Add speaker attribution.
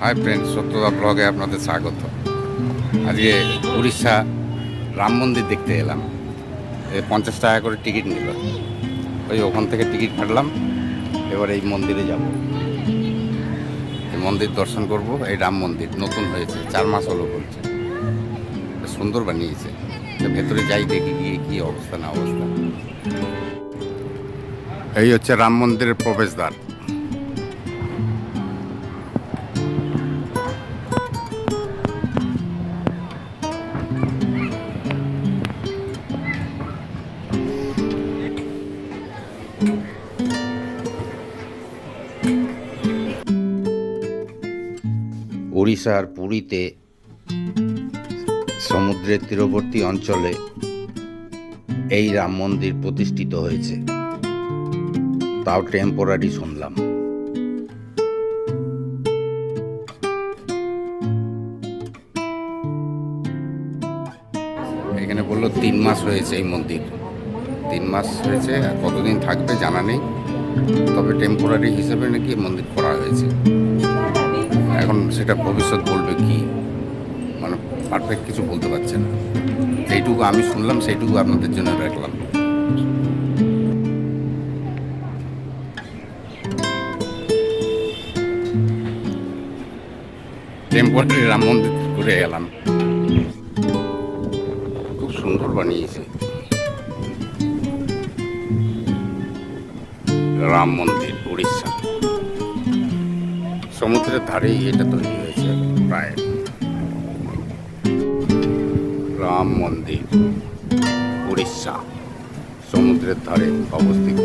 Speaker 1: Hi friends, সত্যতা ব্লগে আপনাদের স্বাগত। আজকে উড়িষ্যা রাম মন্দির দেখতে এলাম। 50 টাকা করে টিকিট নিল। ওই ওখান থেকে টিকিট কাটলাম। এবার এই মন্দিরে যাব, এই মন্দির দর্শন করব। এই রাম মন্দির নতুন হয়েছে, 4 মাস হলো বলছে। সুন্দর বানিয়েছে। ভেতরে যাই, দেখি গিয়ে কী অবস্থা না অবস্থা। এই হচ্ছে রাম মন্দিরের প্রবেশদ্বার। উড়িষ্যার পুরীতে সমুদ্রের তীরবর্তী অঞ্চলে এই রাম মন্দির প্রতিষ্ঠিত হয়েছে, তাও টেম্পোরারি শুনলাম। এখানে বললো 3 মাস হয়েছে এই মন্দির, 3 মাস হয়েছে। আর কতদিন থাকবে জানা নেই, তবে টেম্পোরারি হিসেবে নাকি মন্দির করা হয়েছে। এখন সেটা ভবিষ্যৎ বলবে কি, মানে পারফেক্ট কিছু বলতে পারছে না। যেইটুকু আমি শুনলাম সেইটুকু আপনাদের জন্য রাখলাম। টেম্পোরারি রাম মন্দির ঘুরে গেলাম, খুব সুন্দর বানিয়েছে রাম মন্দির। উড়িষ্যা সমুদ্রের ধারেই এটা তৈরি হয়েছে প্রায়। রাম মন্দির উড়িষ্যা সমুদ্রের ধারে অবস্থিত।